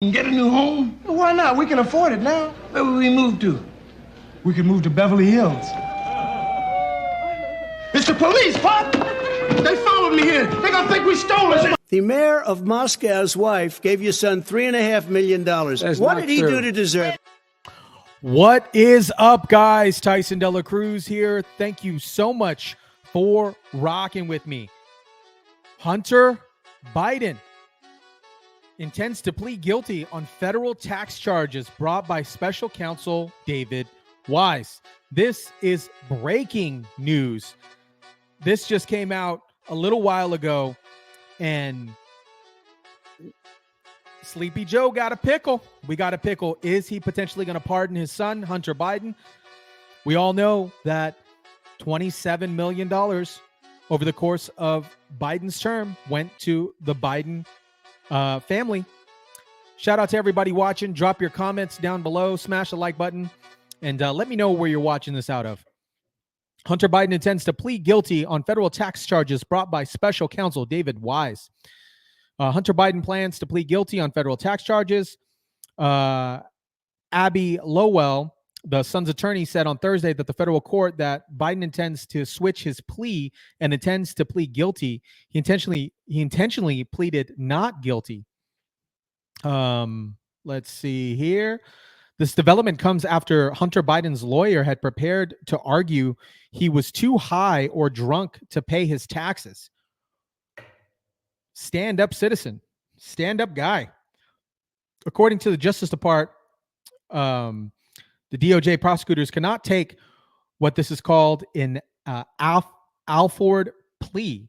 And get a new home? Well, why not? We can afford it now. Where will we move to? We can move to Beverly Hills. It's the police, Pop! They followed me here. They're gonna think we stole it. The mayor of Moscow's wife gave your son $3.5 million. What did he do to deserve it? What is up, guys? Tyson Dela Cruz here. Thank you so much for rocking with me. Hunter Biden intends to plead guilty on federal tax charges brought by special counsel David Weiss. This is breaking news. This just came out a little while ago, and Sleepy Joe got a pickle. We got a pickle. Is he potentially going to pardon his son, Hunter Biden? We all know that $27 million over the course of Biden's term went to the Biden family. Shout out to everybody watching. Drop your comments down below. Smash the like button. And let me know where you're watching this out of. Hunter Biden intends to plead guilty on federal tax charges brought by special counsel David Weiss. Hunter Biden plans to plead guilty on federal tax charges. Abby Lowell, the son's attorney, said on Thursday that the federal court that Biden intends to switch his plea and intends to plead guilty. He intentionally pleaded not guilty. Let's see here. This development comes after Hunter Biden's lawyer had prepared to argue he was too high or drunk to pay his taxes. Stand up citizen, stand up guy. According to the Justice Department, the DOJ prosecutors cannot take what this is called an Alford plea.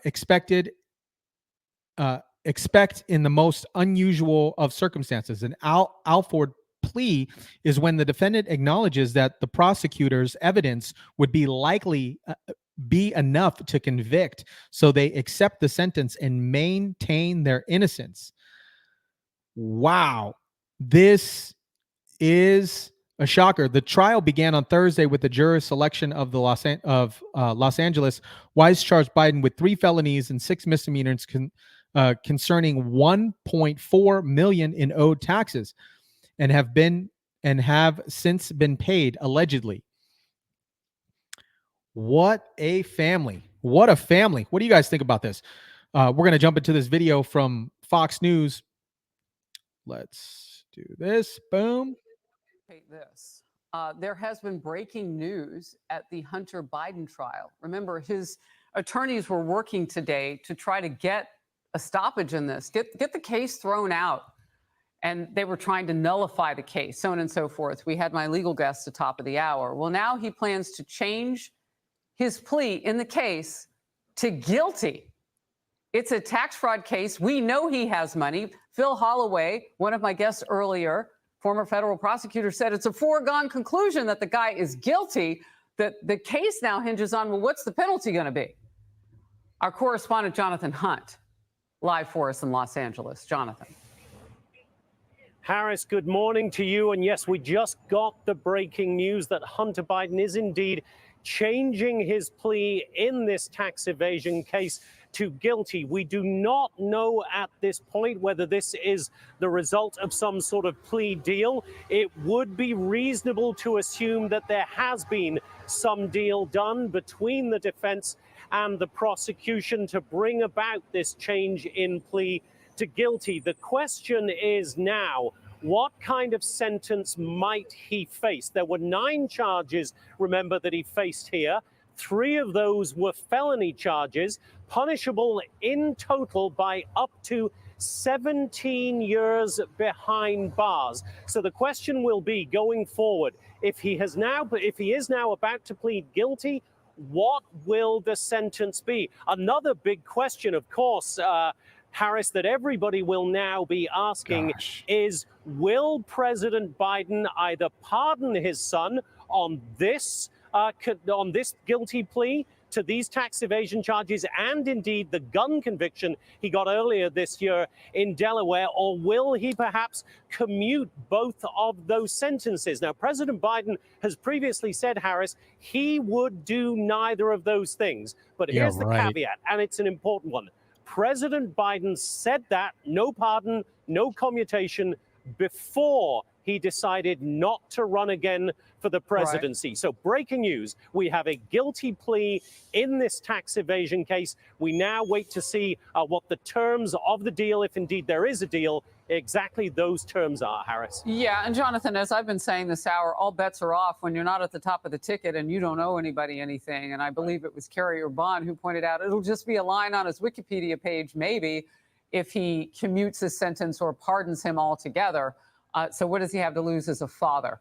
Expect in the most unusual of circumstances. An Alford plea is when the defendant acknowledges that the prosecutor's evidence would be likely be enough to convict, so they accept the sentence and maintain their innocence. Wow, this is a shocker. The trial began on Thursday with the jury selection of the Los Angeles. Weiss charged Biden with 3 felonies and 6 misdemeanors concerning $1.4 million in owed taxes, and have since been paid, allegedly. What a family. What a family. What do you guys think about this? We're going to jump into this video from Fox News. Let's do this. Boom. This. There has been breaking news at the Hunter Biden trial. Remember, his attorneys were working today to try to get a stoppage in this, get the case thrown out. And they were trying to nullify the case, so on and so forth. We had my legal guest at the top of the hour. Well, now he plans to change his plea in the case to guilty. It's a tax fraud case. We know he has money. Phil Holloway, one of my guests earlier, former federal prosecutor, said it's a foregone conclusion that the guy is guilty. That the case now hinges on, well, what's the penalty going to be? Our correspondent, Jonathan Hunt, live for us in Los Angeles. Jonathan. Harris, good morning to you. And yes, we just got the breaking news that Hunter Biden is indeed changing his plea in this tax evasion case to guilty. We do not know at this point whether this is the result of some sort of plea deal. It would be reasonable to assume that there has been some deal done between the defense and the prosecution to bring about this change in plea to guilty. The question is now, what kind of sentence might he face? There were 9 charges, remember, that he faced here. 3 of those were felony charges, punishable in total by up to 17 years behind bars. So the question will be, going forward, if he is now about to plead guilty, what will the sentence be? Another big question, of course, Harris, that everybody will now be asking is, will President Biden either pardon his son on this guilty plea to these tax evasion charges and indeed the gun conviction he got earlier this year in Delaware, or will he perhaps commute both of those sentences? Now, President Biden has previously said, Harris, he would do neither of those things. But here's the caveat, and it's an important one. President Biden said that, no pardon, no commutation, before he decided not to run again for the presidency. Right. So breaking news, we have a guilty plea in this tax evasion case. We now wait to see what the terms of the deal, if indeed there is a deal, exactly those terms are, Harris. Yeah, and Jonathan, as I've been saying this hour, all bets are off when you're not at the top of the ticket and you don't owe anybody anything. And I believe it was Kerry Urban who pointed out it'll just be a line on his Wikipedia page, maybe, if he commutes his sentence or pardons him altogether. So what does he have to lose as a father?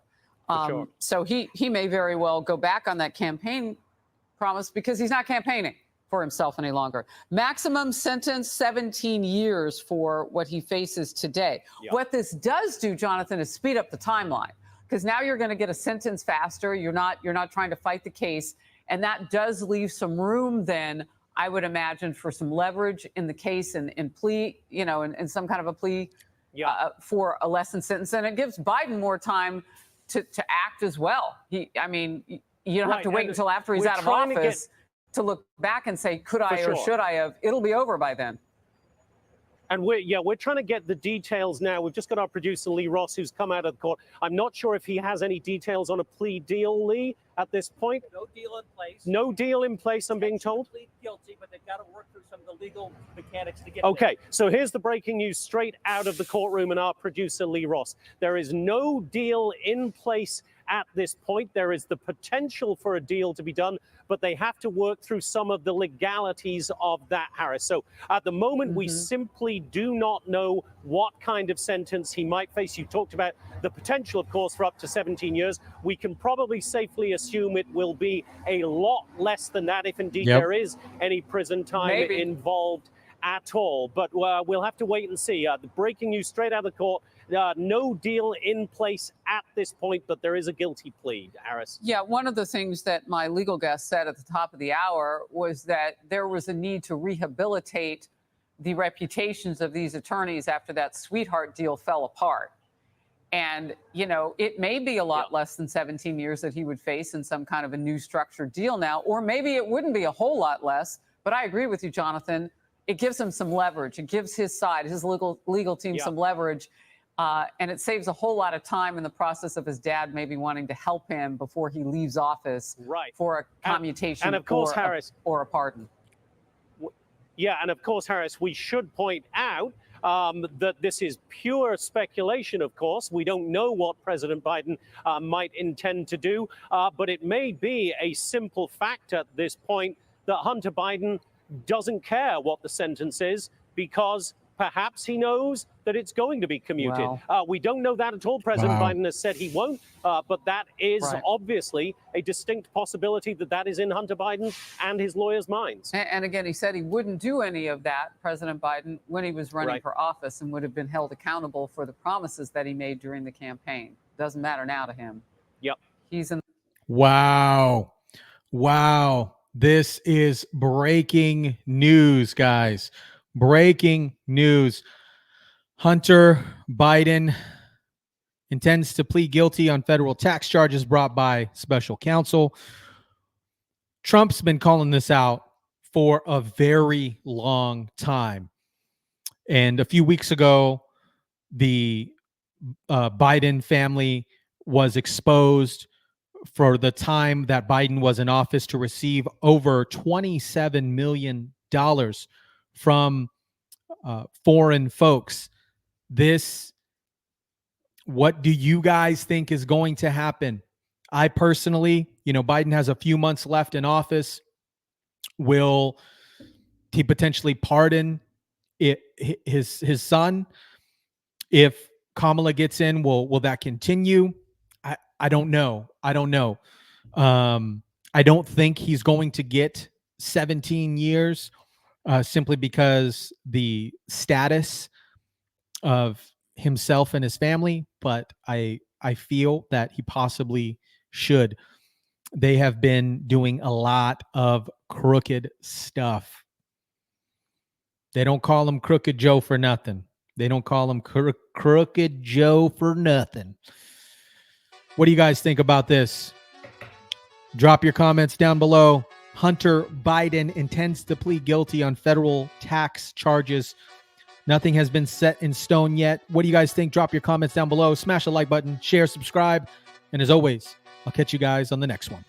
Sure. So he may very well go back on that campaign promise because he's not campaigning for himself any longer. Maximum sentence, 17 years for what he faces today. Yep. What this does do, Jonathan, is speed up the timeline, because now you're going to get a sentence faster. You're not trying to fight the case. And that does leave some room then, I would imagine, for some leverage in the case and plea, in some kind of a plea. Yeah. For a lessened sentence, and it gives Biden more time to act as well. You don't have to wait until after he's out of office to look back and say, could I or should I have? It'll be over by then. And we're trying to get the details now. We've just got our producer, Lee Ross, who's come out of the court. I'm not sure if he has any details on a plea deal, Lee, at this point. No deal in place. No deal in place, I'm being told. Plead guilty, but they've got to work through some of the legal mechanics to get Okay, there. so here's the breaking news straight out of the courtroom and our producer, Lee Ross. There is no deal in place at this point. There is the potential for a deal to be done, but they have to work through some of the legalities of that, Harris. So at the moment, we simply do not know what kind of sentence he might face. You talked about the potential, of course, for up to 17 years. We can probably safely assume it will be a lot less than that, if indeed there is any prison time involved at all. But we'll have to wait and see. The breaking news straight out of the court. No deal in place at this point, but there is a guilty plea, Harris. Yeah, one of the things that my legal guest said at the top of the hour was that there was a need to rehabilitate the reputations of these attorneys after that sweetheart deal fell apart. And, it may be a lot less than 17 years that he would face in some kind of a new structured deal now, or maybe it wouldn't be a whole lot less. But I agree with you, Jonathan. It gives him some leverage. It gives his side, his legal team some leverage. And it saves a whole lot of time in the process of his dad maybe wanting to help him before he leaves office for a commutation and of course, Harris, or a pardon. Yeah, and of course, Harris, we should point out that this is pure speculation, of course. We don't know what President Biden might intend to do, but it may be a simple fact at this point that Hunter Biden doesn't care what the sentence is because perhaps he knows that it's going to be commuted. Wow. We don't know that at all. President Biden has said he won't, but that is obviously a distinct possibility that is in Hunter Biden and his lawyers' minds. And again, he said he wouldn't do any of that, President Biden, when he was running for office, and would have been held accountable for the promises that he made during the campaign. Doesn't matter now to him. Yep. He's in. Wow. This is breaking news, guys. Breaking news. Hunter Biden intends to plead guilty on federal tax charges brought by special counsel. Trump's been calling this out for a very long time. And a few weeks ago, the Biden family was exposed for the time that Biden was in office to receive over $27 million from foreign folks. What do you guys think is going to happen? I personally, Biden has a few months left in office. Will he potentially pardon his son? If Kamala gets in, will that continue? I don't know. I don't think he's going to get 17 years simply because the status of himself and his family, but I feel that he possibly should. They have been doing a lot of crooked stuff. They don't call him Crooked Joe for nothing. Crooked Joe for nothing. What do you guys think about this? Drop your comments down below. Hunter Biden intends to plead guilty on federal tax charges. Nothing has been set in stone yet. What do you guys think? Drop your comments down below. Smash the like button, share, subscribe. And as always, I'll catch you guys on the next one.